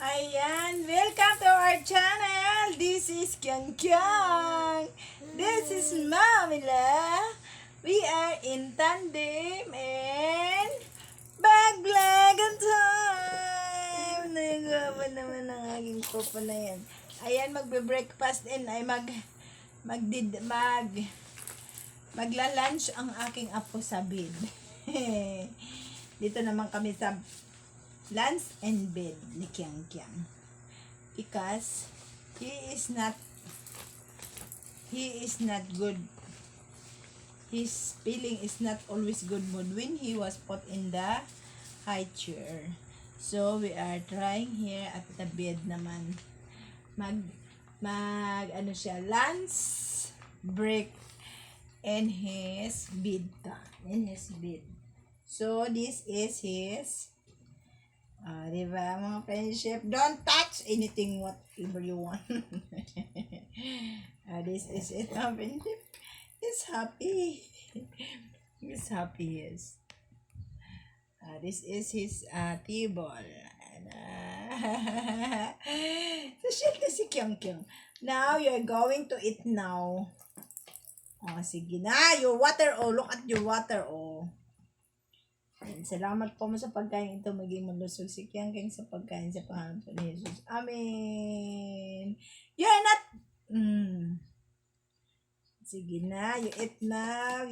Ayan, welcome to our channel. This is Kyang Kyang. This is Mamila. We are in tandem and baglagan time. Nagawa naman ang aking papa na yan. Ayan, magbe-breakfast and ay magla-lunch ang aking apo sa bed. Dito naman kami sa lunch and bed ni Kyang Kyang. Because he is not good. His feeling is not always good mood when he was put in the high chair. So we are trying here at the bed naman. Ano siya, lunch break in his bed. So this is his diba, mga friendship? Don't touch anything whatever you want. This is it, mga friendship. He's happy. He's happy, yes. This is his table. So, shit na si Kyang Kyang. Now, you're going to eat now. Sige na. Your water, look at your water, And salamat po mo sa pagkain ito. Maging malusog si Kyang Kyang sa pagkain sa pangalan po ni Jesus. Amen. You're not... Sige na. You eat now.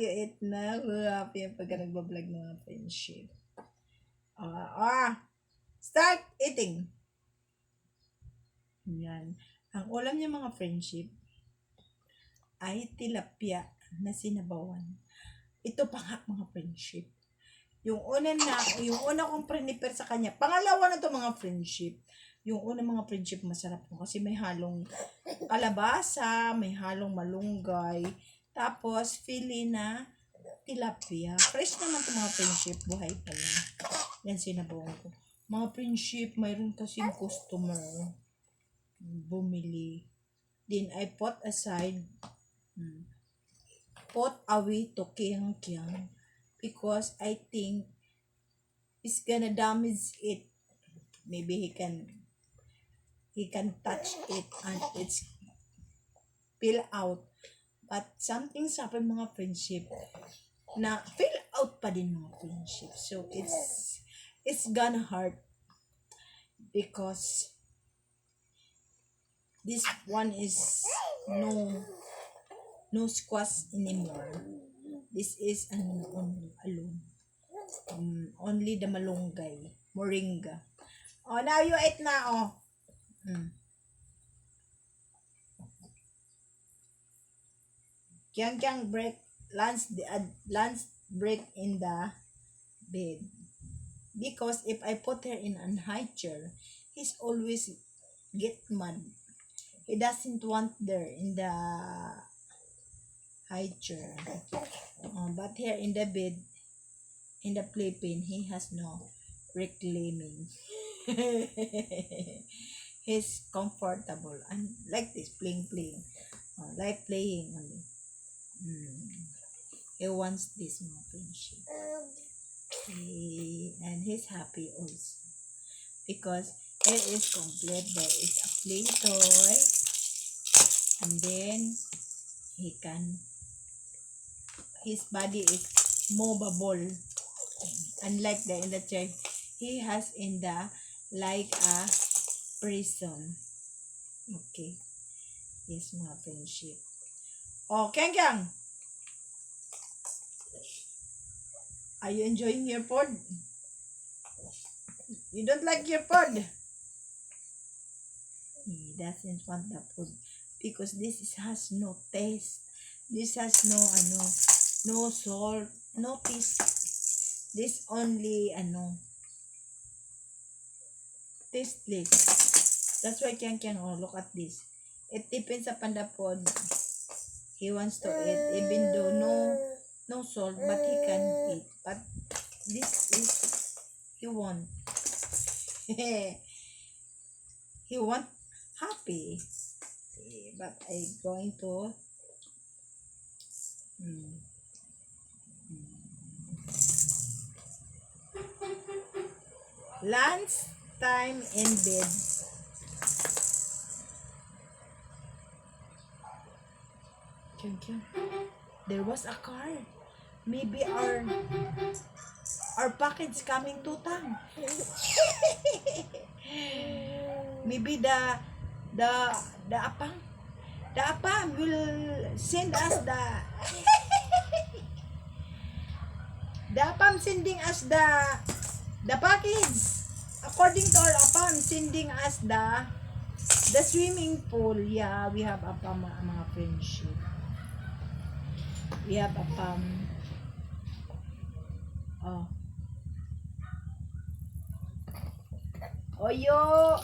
Happy yung pagka nagbablog ng mga friendship. Start eating. Yan. Ang ulam niya mga friendship ay tilapia na sinabawan. Ito pa nga mga friendship. Yung una kong prepare sa kanya, pangalawa na to mga friendship. Yung una mga friendship masarap po kasi may halong kalabasa, may halong malunggay, tapos fili na tilapia. Fresh naman to mga friendship, buhay pa lang. Yan sinabawan ko. Mga friendship, mayroon kasing customer bumili. Then I put aside, put away to Kyang Kyang. Because I think it's gonna damage it. Maybe he can touch it and it's peel out. But something's happened mga friendship na peel out pa din mga friendship. So it's gonna hurt because this one is no squash anymore. This is alone. Only the malunggay. Moringa. Now you eat na, Kyang Kyang break, lunch break in the bed. Because if I put her in an high chair, he's always get mad. He doesn't want there in the high chair. But here in the bed, in the playpen, he has no reclaiming. He's comfortable and like this, playing. Like playing only. He wants this more friendship. And he's happy also. Because it is complete. There is a play toy. And then, his body is movable. Unlike in the chair, he has in the like a prison. Okay. Yes, mga friendship. Kyang Kyang. Are you enjoying your food? You don't like your food? He doesn't want the food because this has no taste. This has no salt, no taste. This only tasteless. That's why Kyang Kyang, look at this. It depends upon the food he wants to eat, even though no salt, but he can eat. But this is he want. He want happy. But I going to lunch time in bed. Kyun, kyun. There was a car. Maybe our package coming to town. Maybe the apam will send us the apam sending us the package. According to our apam sending us the swimming pool. Yeah, we have apam mga friendship. We have apam. Oh. Oyo.